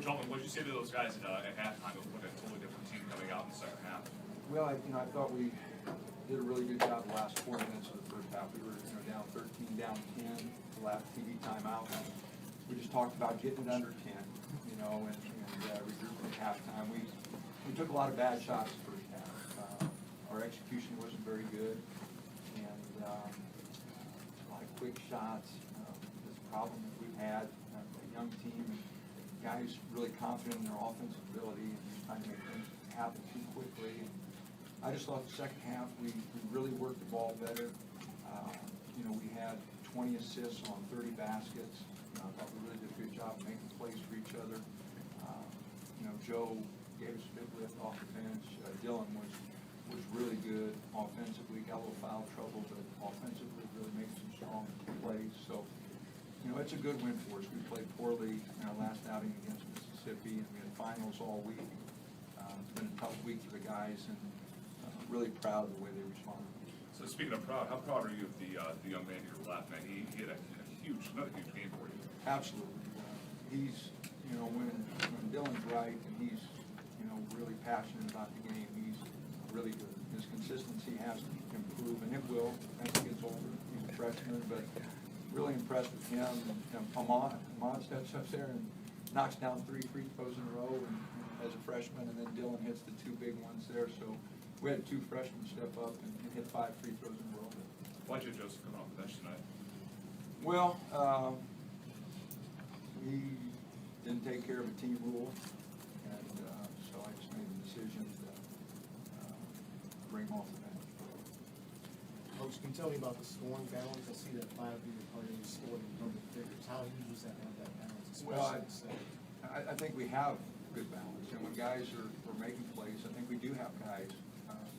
Coach Altman, what did you say to those guys at halftime with a totally different team coming out in the second half? Well, I thought we did a really good job the last 4 minutes of the first half. We were down 13, down 10, the last TV timeout. We just talked about getting it under 10, and regrouping at halftime. We took a lot of bad shots the first half. Our execution wasn't very good, and a lot of quick shots. This problem that we've had, a young team, guys really confident in their offensive ability and just trying to make things happen too quickly. And I just thought the second half we really worked the ball better. We had 20 assists on 30 baskets. I thought we really did a good job making plays for each other. Joe gave us a big lift off the bench. Dylan was really good offensively. Got a little foul trouble, but offensively really made some strong plays. So, it's a good win for us. We played poorly in our last outing against Mississippi, and we had finals all week. It's been a tough week for the guys, and really proud of the way they responded. So speaking of proud, how proud are you of the young man you're laughing at? He had another huge game for you. Absolutely. He's, when Dylan's right and he's, really passionate about the game, he's really good. His consistency has to improve, and it will as he gets older. He's a freshman, but really impressed with him. And Ahmad steps up there and knocks down 3 free throws in a row and as a freshman, and then Dylan hits the 2 big ones there. So we had 2 freshmen step up and hit 5 free throws in a row. Why'd you Joseph come off the bench tonight? Well, he didn't take care of a team rule, and so I just made the decision to bring him off the bench. Coach, can you tell me about the scoring balance? I see that 5 of your players scored in double figures. How huge was that balance? Well, I think we have good balance, and when guys are making plays, I think we do have guys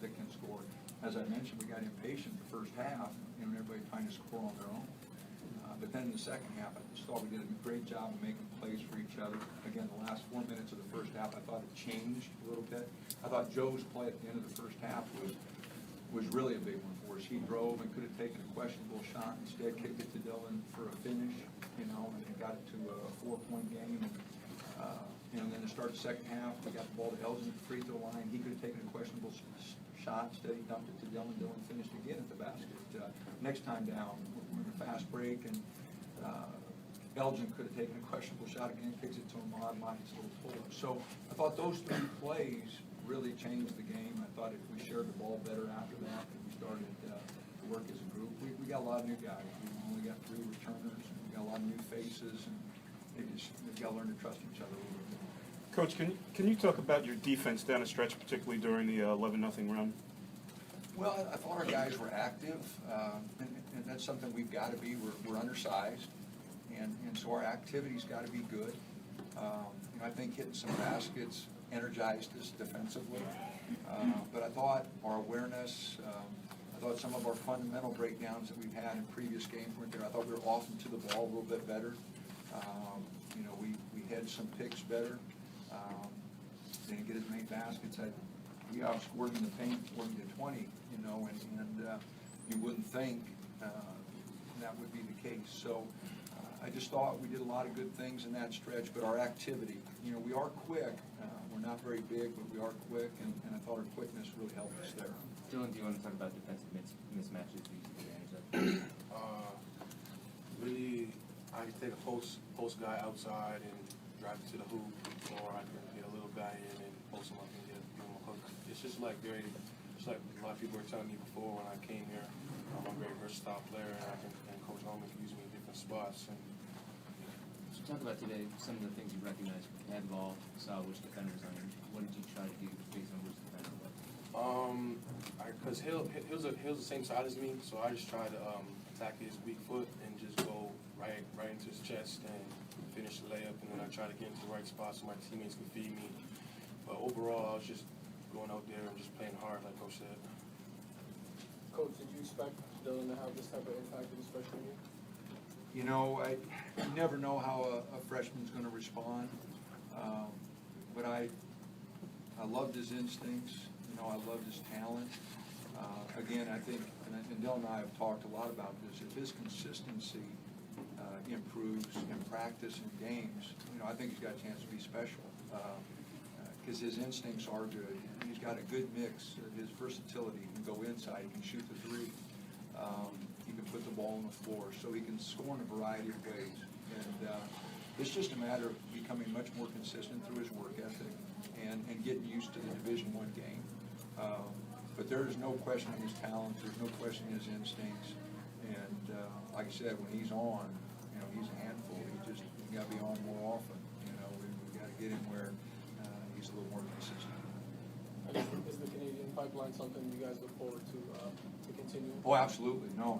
that can score. As I mentioned, we got impatient the first half, everybody trying to score on their own. But then in the second half, I just thought we did a great job of making plays for each other. Again, the last 4 minutes of the first half, I thought it changed a little bit. I thought Joe's play at the end of the first half was really a big one for us. He drove and could have taken a questionable shot, instead kicked it to Dylan for a finish, and got it to a 4-point game. And then to start the second half, we got the ball to Elgin at the free throw line. He could have taken a questionable shot, instead he dumped it to Dylan. Dylan finished again at the basket. Next time down, we're in a fast break, and Elgin could have taken a questionable shot again, kicks it to Ahmad, hits a little pull-up. So I thought those 3 plays really changed the game. I thought if we shared the ball better after that, if we started to work as a group. We got a lot of new guys. We only got 3 returners, and we got a lot of new faces, and they've got to learn to trust each other a little bit. Coach, can you talk about your defense down the stretch, particularly during the 11-0 run? Well, I thought our guys were active, and that's something we've got to be. We're undersized, and so our activity's got to be good. I think hitting some baskets energized us defensively, but I thought our awareness, I thought some of our fundamental breakdowns that we've had in previous games weren't there. I thought we were off into the ball a little bit better. We had some picks better. Didn't get as many baskets. We outscored in the paint 40-20, and you wouldn't think that would be the case. So I just thought we did a lot of good things in that stretch, but our activity, we are quick. We're not very big, but we are quick, and I thought our quickness really helped us there. Dylan, do you want to talk about defensive mismatches you took advantage of? Really, I can take a post guy outside and drive it to the hoop, or I can get a little guy in and post him up and give him a hook. It's just like a lot of people were telling me before when I came here. I'm a very versatile player, and Coach Holman can use me in different spots. And So talk about today some of the things you recognized. You had the ball, saw which defenders on you. What did you try to do based on which defender was? Because he was the same side as me, so I just tried to attack his weak foot and just go right into his chest and finish the layup, and then I tried to get into the right spot so my teammates could feed me. But overall, I was just going out there and just playing hard, like Coach said. Coach, did you expect Dylan to have this type of impact in his freshman year? You never know how a freshman's going to respond, but I loved his instincts. I loved his talent. Again, I think, and Dylan and I have talked a lot about this, if his consistency improves and practice and games, you know, I think he's got a chance to be special. Because his instincts are good. He's got a good mix. His versatility, he can go inside, he can shoot the three, he can put the ball on the floor, so he can score in a variety of ways. And it's just a matter of becoming much more consistent through his work ethic and getting used to the Division I game. But there is no question his talent, there's no question his instincts. And like I said, when he's on, you know, he's a handful. He got to be on more often. You know, we got to get him where he's a little more consistent. Is the Canadian pipeline something you guys look forward to continue? Oh, absolutely. No.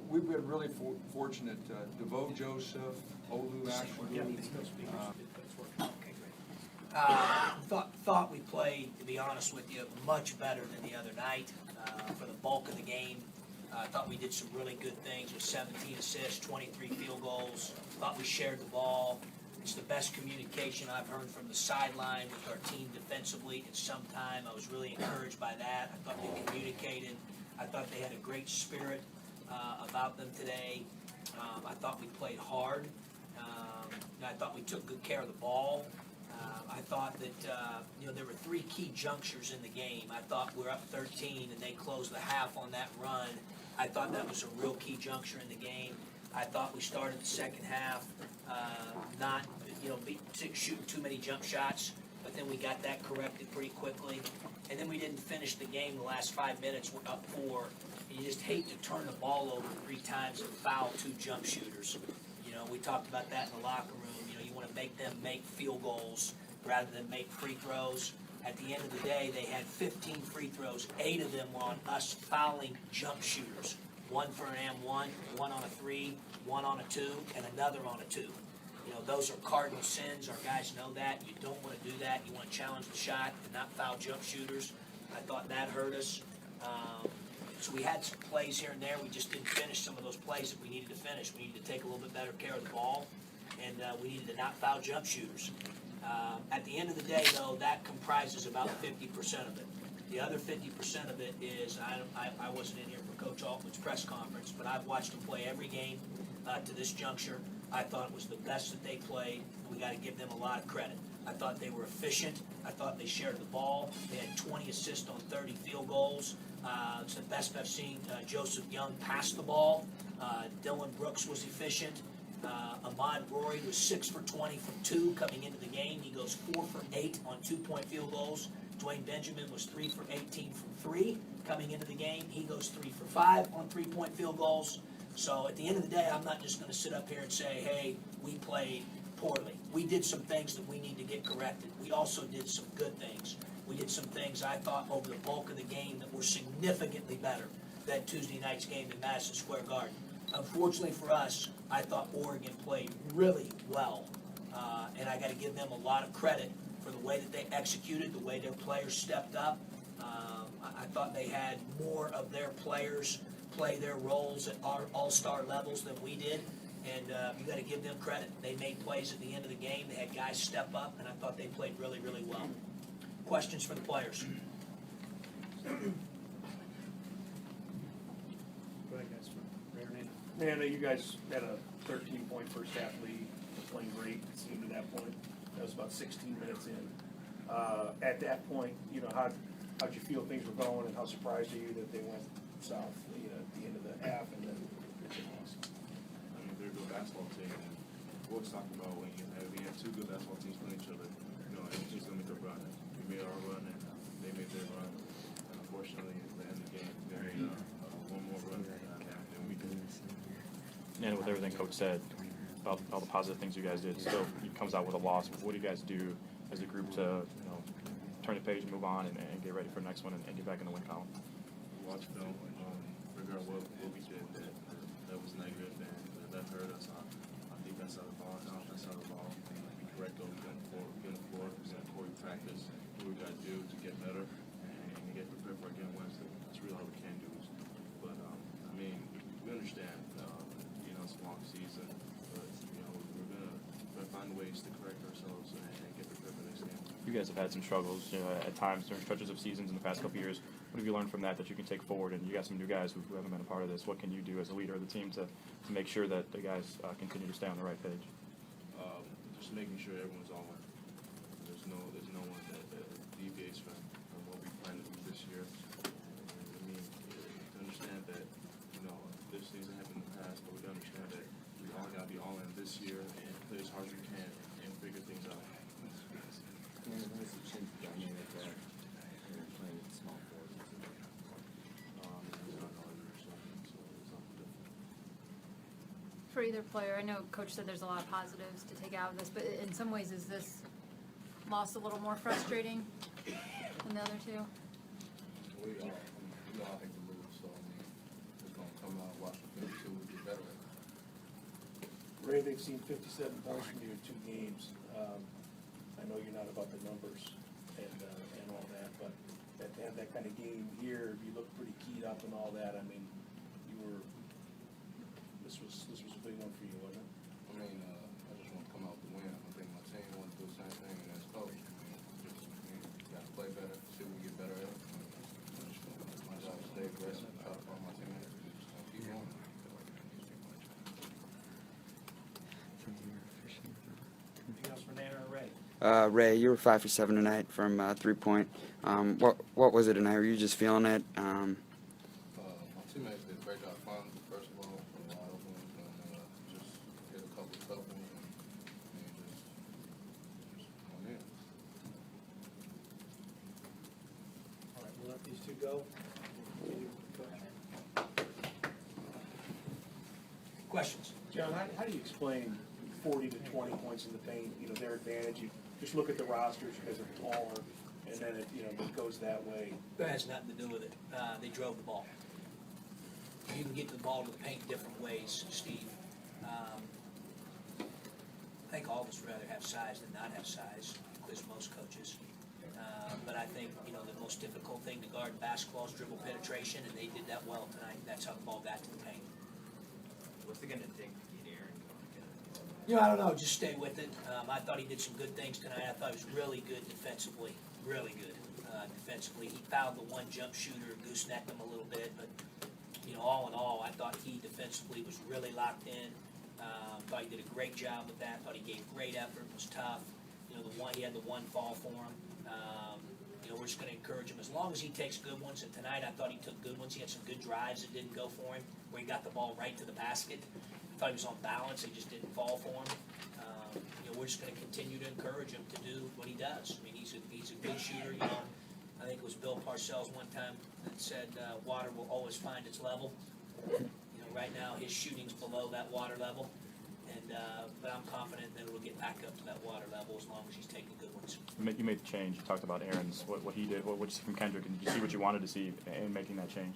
We've been really fortunate. DeVoe Joseph, Olu Ashwood. Thought we played, to be honest with you, much better than the other night for the bulk of the game. I thought we did some really good things with 17 assists, 23 field goals. Thought we shared the ball. It's the best communication I've heard from the sideline with our team defensively in some time. I was really encouraged by that. I thought they communicated. I thought they had a great spirit about them today. I thought we played hard. I thought we took good care of the ball. I thought that, there were three key junctures in the game. I thought we were up 13 and they closed the half on that run. I thought that was a real key juncture in the game. I thought we started the second half not, shooting too many jump shots, but then we got that corrected pretty quickly. And then we didn't finish the game the last 5 minutes. We're up 4. And you just hate to turn the ball over 3 times and foul 2 jump shooters. We talked about that in the locker room. You want to make them make field goals rather than make free throws. At the end of the day, they had 15 free throws, 8 of them on us fouling jump shooters. 1 for an M1, 1 on a 3, 1 on a 2, and another on a 2. Those are cardinal sins. Our guys know that. You don't want to do that. You want to challenge the shot and not foul jump shooters. I thought that hurt us. So we had some plays here and there. We just didn't finish some of those plays that we needed to finish. We needed to take a little bit better care of the ball, and we needed to not foul jump shooters. At the end of the day, though, that comprises about 50% of it. The other 50% of it is, I wasn't in here for Coach Altman's press conference, but I've watched them play every game to this juncture. I thought it was the best that they played. We got to give them a lot of credit. I thought they were efficient. I thought they shared the ball. They had 20 assists on 30 field goals. It's the best I've seen Joseph Young pass the ball. Dylan Brooks was efficient. Ahmad Rory was 6 for 20 from 2 coming into the game. He goes 4 for 8 on 2-point field goals. Dwayne Benjamin was 3 for 18 from 3 coming into the game. He goes 3 for 5 on 3-point field goals. So at the end of the day, I'm not just going to sit up here and say, hey, we played poorly. We did some things that we need to get corrected. We also did some good things. We did some things, I thought, over the bulk of the game that were significantly better than Tuesday night's game in Madison Square Garden. Unfortunately for us, I thought Oregon played really well, and I got to give them a lot of credit for the way that they executed, the way their players stepped up. I thought they had more of their players play their roles at our all-star levels than we did, and you got to give them credit. They made plays at the end of the game. They had guys step up, and I thought they played really, really well. Questions for the players? Go ahead, guys. Man, you guys had a 13-point first half lead, playing great, it seemed, at that point. That was about 16 minutes in. At that point, how'd you feel things were going, and how surprised are you that they went south at the end of the half and then they lost? I mean, they're a good basketball team, and Ward's talking about when you have 2 good basketball teams playing each other, anything's gonna make a run. We made our run, and they made their run. And unfortunately, at the end of the game, they made one more run than we did. And with everything Coach said about all the positive things you guys did, still he comes out with a loss. What do you guys do as a group to turn the page, move on, and get ready for the next one and get back in the win column? Watch film, figure out what we did that was negative and that hurt us on defense side of the ball and offense side of the ball. And we correct those, get on the floor, present core practice, what we got to do to get better and get prepared for again Wednesday. That's really all we can do. But we understand, it's a long season, but we're gonna find ways to correct ourselves and get prepared for the next game. You guys have had some struggles at times during stretches of seasons in the past couple of years. what have you learned from that you can take forward? And you got some new guys who haven't been a part of this. What can you do as a leader of the team to make sure that the guys continue to stay on the right page? Just making sure everyone's on one. There's no one that deviates from what we plan to do this year. I mean, to understand that, there's things that happened in the past, but we understand that we all got to be all in this year and play as hard as we can and figure things out. For either player, I know Coach said there's a lot of positives to take out of this, but in some ways, is this loss a little more frustrating than the other two? We all hate to lose, so just gonna come out, watch the film, see what we get better at. Ray, they've seen 57 points from you in 2 games. I know you're not about the numbers and all that, but to have that kind of game here, you look pretty keyed up and all that. I mean, this was a big one for you, wasn't it? I mean, I just want to come out to win. I think my team wants to do the same thing, and that's coach. Got to play better, see what we get better at. My job is to stay aggressive, try to find my teammates, just keep going. Anything else for Nana or Ray? Ray, you were 5 for 7 tonight from 3-point. What was it tonight? Were you just feeling it? My teammates did a great job finding me, first of all, from wide open, and just hit a couple of tough ones, and just went in. All right, we'll let these two go. Questions? John, how do you explain 40 to 20 points in the paint, their advantage? You just look at the rosters, you guys are taller, and then it goes that way. That has nothing to do with it. They drove the ball. You can get the ball to the paint different ways, Steve. I think all of us would rather have size than not have size, including most coaches. But I think, the most difficult thing to guard in basketball is dribble penetration, and they did that well tonight. That's how the ball got to the paint. What's it gonna take to get Aaron going? I don't know, just stay with it. I thought he did some good things tonight. I thought he was really good defensively, really good defensively. He fouled the one jump shooter, goosenecked him a little bit, but, all in all, I thought he defensively was really locked in. Thought he did a great job with that. Thought he gave great effort, was tough. He had the one fall for him. We're just gonna encourage him as long as he takes good ones, and tonight I thought he took good ones. He had some good drives that didn't go for him, where he got the ball right to the basket. I thought he was on balance, he just didn't fall for him. We're just gonna continue to encourage him to do what he does. I mean, he's a good shooter, I think it was Bill Parcells one time that said, water will always find its level. Right now, his shooting's below that water level, but I'm confident that it will get back up to that water level as long as he's taking good ones. You made the change. You talked about Aaron's, what he did. What you see from Kendrick, and did you see what you wanted to see in making that change?